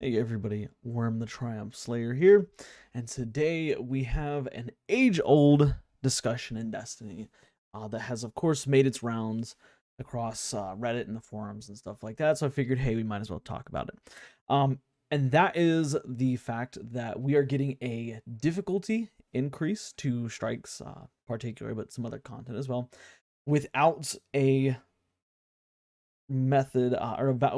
Hey everybody, Worm the Triumph Slayer here, and today we have an age-old discussion in Destiny that has, of course, made its rounds across Reddit and the forums and stuff like that. So I figured, hey, we might as well talk about it. Um, and that is the fact that we are getting a difficulty increase to strikes, particularly, but some other content as well, without a method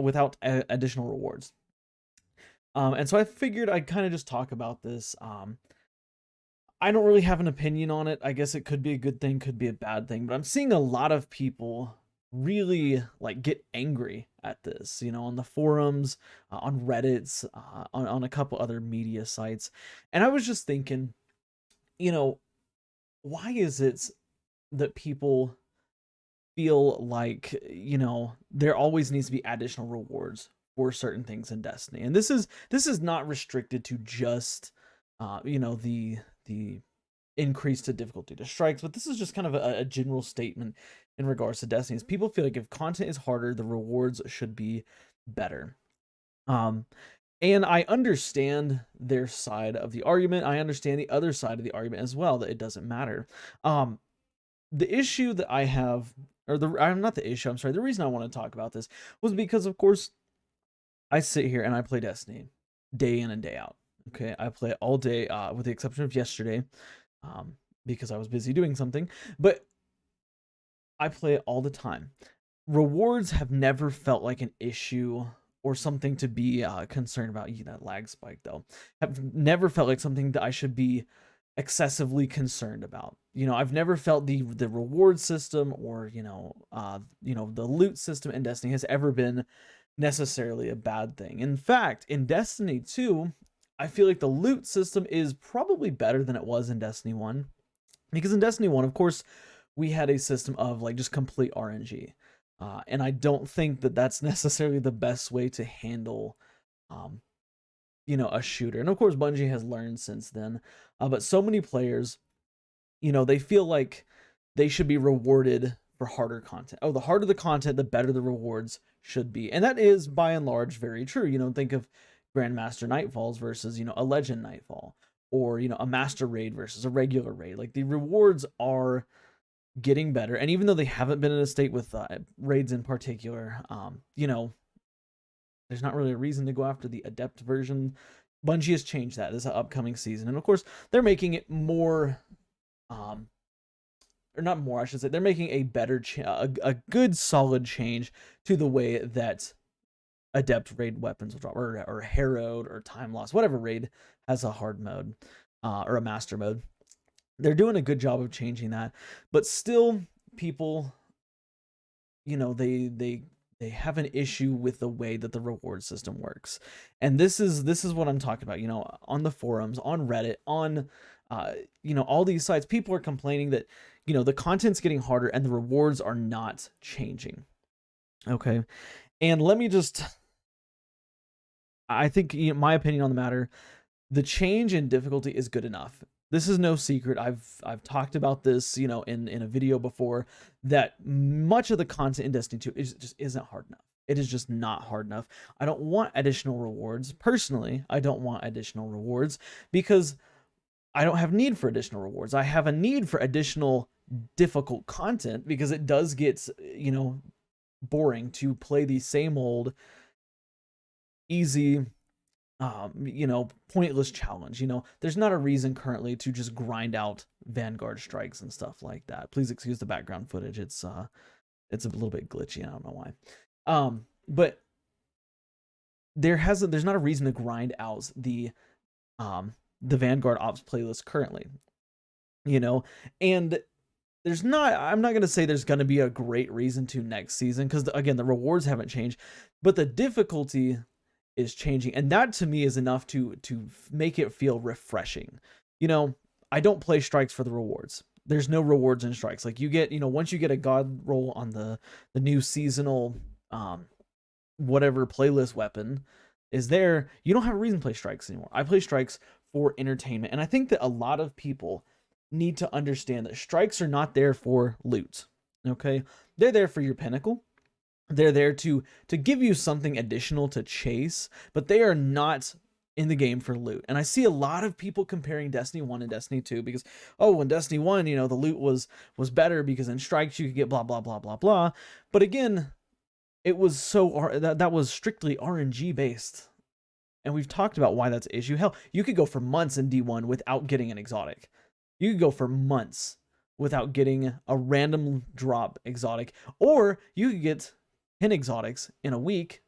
without additional rewards. And so I figured I'd kind of just talk about this. I don't really have an opinion on it. I guess it could be a good thing, could be a bad thing, but I'm seeing a lot of people really like get angry at this, on the forums, on Reddits, on a couple other media sites. And I was just thinking, you know, why is it that people feel like, there always needs to be additional rewards for certain things in Destiny? And this is not restricted to just the increase to difficulty to strikes, but this is just kind of a general statement in regards to Destiny. Is people feel like if content is harder, the rewards should be better. And I understand their side of the argument. I understand the other side of the argument as well, that it doesn't matter. The issue that I have, or I'm not the issue, I'm sorry, the reason I want to talk about this was because, of course, I sit here and I play Destiny day in and day out. Okay, I play it all day, with the exception of yesterday, because I was busy doing something, but I play it all the time. Rewards have never felt like an issue or something to be concerned about. That lag spike, though, have never felt like something that I should be excessively concerned about. I've never felt the reward system or the loot system in Destiny has ever been necessarily a bad thing. In fact, in Destiny 2, I feel like the loot system is probably better than it was in Destiny 1. Because in Destiny 1, of course, we had a system of like just complete RNG. And I don't think that that's necessarily the best way to handle um, a shooter. And of course, Bungie has learned since then. But so many players, they feel like they should be rewarded for harder content. Oh, the harder the content, the better the rewards should be. And that is by and large very true. Think of Grandmaster Nightfalls versus, a Legend Nightfall, or, a Master Raid versus a regular raid. Like, the rewards are getting better. And even though they haven't been in a state with raids in particular, there's not really a reason to go after the Adept version. Bungie has changed that this upcoming season. And of course, they're making it more, or not more, I should say, they're making a better, a good solid change to the way that Adept raid weapons will drop, or Harrowed or Time Lost, whatever raid has a hard mode, or a master mode. They're doing a good job of changing that, but still, people, they have an issue with the way that the reward system works. And this is what I'm talking about. On the forums, on Reddit, on all these sites, people are complaining that the content's getting harder and the rewards are not changing. Okay, and let me just, I think, my opinion on the matter, the change in difficulty is good enough. This is no secret. I've talked about this, in a video before, that much of the content in Destiny 2 just isn't hard enough. It is just not hard enough. I don't want additional rewards. Personally, I don't want additional rewards because I don't have need for additional rewards. I have a need for additional difficult content because it does get, boring to play the same old easy, pointless challenge. There's not a reason currently to just grind out Vanguard strikes and stuff like that. Please excuse the background footage. It's a little bit glitchy. I don't know why. But there's not a reason to grind out the Vanguard Ops playlist currently. And I'm not going to say there's going to be a great reason to next season, because again, the rewards haven't changed, but the difficulty is changing, and that to me is enough to make it feel refreshing. I don't play strikes for the rewards. There's no rewards in strikes. Like, you get, once you get a god roll on the new seasonal whatever playlist weapon is there, you don't have a reason to play strikes anymore. I play strikes for entertainment, and I think that a lot of people need to understand that strikes are not there for loot. Okay, they're there for your pinnacle. They're there to give you something additional to chase, but they are not in the game for loot. And I see a lot of people comparing Destiny 1 and Destiny 2 because, oh, in Destiny 1, the loot was better because in strikes you could get blah blah blah blah blah. But again, it was that was strictly RNG based. And we've talked about why that's an issue. Hell, you could go for months in D1 without getting an exotic. You could go for months without getting a random drop exotic, or you could get 10 exotics in a week,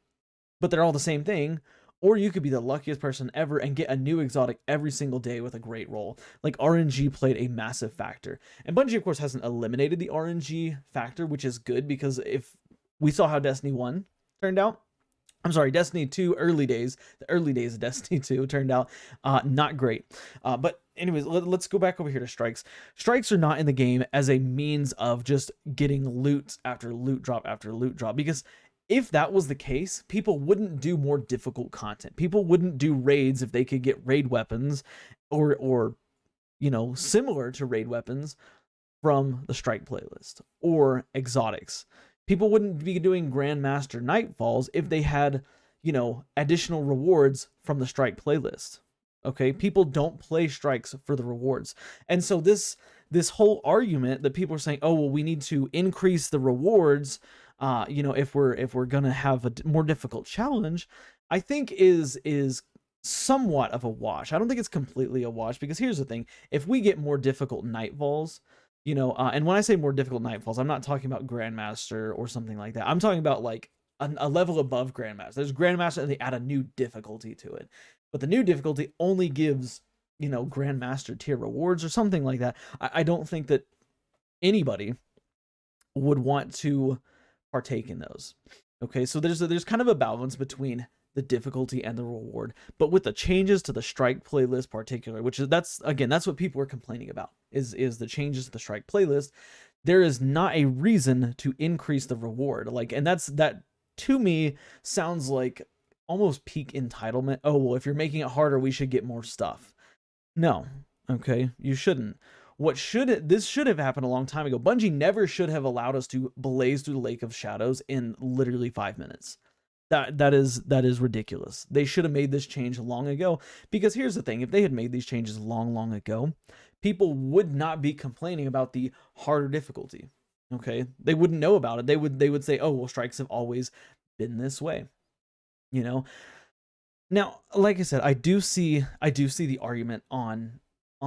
but they're all the same thing. Or you could be the luckiest person ever and get a new exotic every single day with a great roll. Like, RNG played a massive factor. And Bungie, of course, hasn't eliminated the RNG factor, which is good, because if we saw how Destiny 1 turned out, I'm sorry, Destiny 2 the early days of Destiny 2 turned out not great. But anyways, let's go back over here to strikes. Strikes are not in the game as a means of just getting loot after loot drop after loot drop, because if that was the case, people wouldn't do more difficult content. People wouldn't do raids if they could get raid weapons or similar to raid weapons from the strike playlist or exotics. People wouldn't be doing Grandmaster Nightfalls if they had, additional rewards from the strike playlist. Okay, people don't play strikes for the rewards. And so this whole argument that people are saying, oh, well, we need to increase the rewards, if we're gonna have a more difficult challenge, I think is somewhat of a wash. I don't think it's completely a wash, because here's the thing: if we get more difficult Nightfalls, and when I say more difficult Nightfalls, I'm not talking about Grandmaster or something like that. I'm talking about like a level above Grandmaster. There's Grandmaster and they add a new difficulty to it, but the new difficulty only gives Grandmaster tier rewards or something like that. I don't think that anybody would want to partake in those. Okay, so there's kind of a balance between the difficulty and the reward, but with the changes to the strike playlist particular, which is that's what people are complaining about, is the changes to the strike playlist. There is not a reason to increase the reward, and that to me sounds like almost peak entitlement. Oh, well, if you're making it harder, we should get more stuff. No, okay, you shouldn't. This should have happened a long time ago. Bungie never should have allowed us to blaze through the Lake of Shadows in literally 5 minutes. That is ridiculous. They should have made this change long ago, because here's the thing: if they had made these changes long ago, people would not be complaining about the harder difficulty. Okay, they wouldn't know about it. They would say, oh, well, strikes have always been this way. Now, like I said, I do see the argument on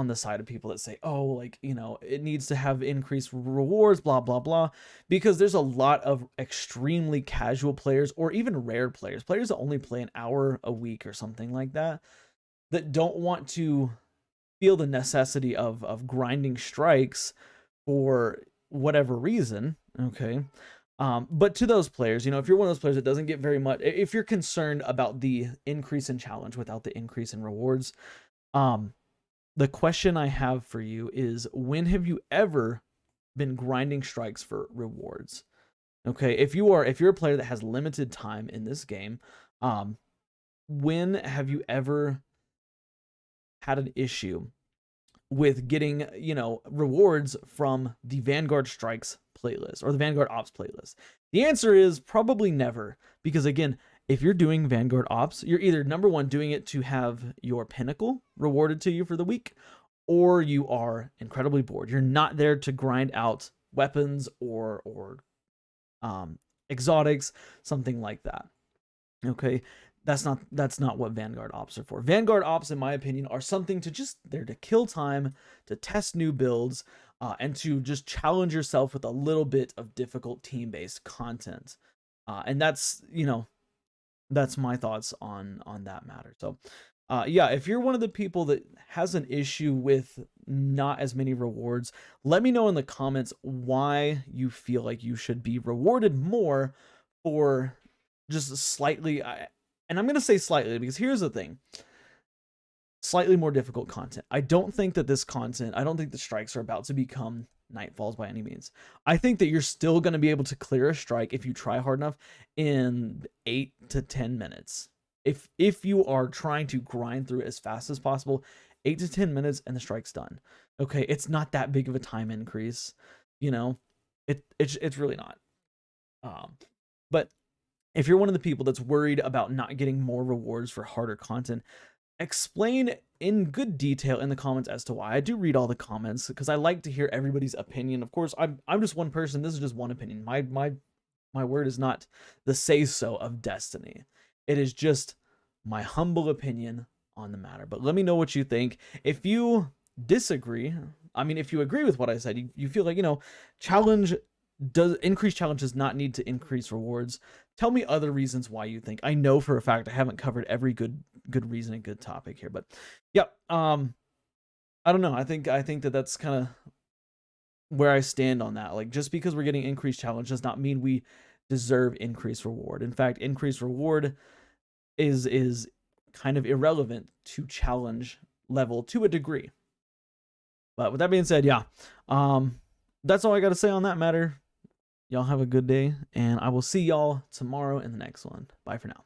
the side of people that say, oh, it needs to have increased rewards, blah blah blah, because there's a lot of extremely casual players, or even rare players that only play an hour a week or something like that don't want to feel the necessity of grinding strikes for whatever reason. Okay, but to those players, if you're one of those players that doesn't get very much, if you're concerned about the increase in challenge without the increase in rewards, the question I have for you is, when have you ever been grinding strikes for rewards? Okay, if you're a player that has limited time in this game, when have you ever had an issue with getting, rewards from the Vanguard Strikes playlist or the Vanguard Ops playlist? The answer is probably never, because again, if you're doing Vanguard Ops, you're either, number one, doing it to have your pinnacle rewarded to you for the week, or you are incredibly bored. You're not there to grind out weapons or exotics, something like that. Okay, that's not what Vanguard Ops are for. Vanguard Ops, in my opinion, are something to just there to kill time, to test new builds, and to just challenge yourself with a little bit of difficult team-based content. And that's that's my thoughts on that matter. So yeah, if you're one of the people that has an issue with not as many rewards, let me know in the comments why you feel like you should be rewarded more for just slightly, and I'm going to say slightly, because here's the thing: slightly more difficult content. I don't think that the strikes are about to become Nightfalls by any means. I think that you're still going to be able to clear a strike if you try hard enough in 8 to 10 minutes. If you are trying to grind through it as fast as possible, 8 to 10 minutes and the strike's done. Okay, it's not that big of a time increase. It's really not. But if you're one of the people that's worried about not getting more rewards for harder content, explain in good detail in the comments as to why. I do read all the comments because I like to hear everybody's opinion. Of course, I'm just one person. This is just one opinion. My word is not the say so of Destiny. It is just my humble opinion on the matter. But let me know what you think. If you disagree, I mean, if you agree with what I said, you feel like, increased challenge does not need to increase rewards. Tell me other reasons why you think. I know for a fact I haven't covered every good reason and good topic here, but yeah, I don't know. I think that that's kind of where I stand on that. Like, just because we're getting increased challenge does not mean we deserve increased reward. In fact, increased reward is kind of irrelevant to challenge level to a degree. But with that being said, yeah, that's all I got to say on that matter. Y'all have a good day, and I will see y'all tomorrow in the next one. Bye for now.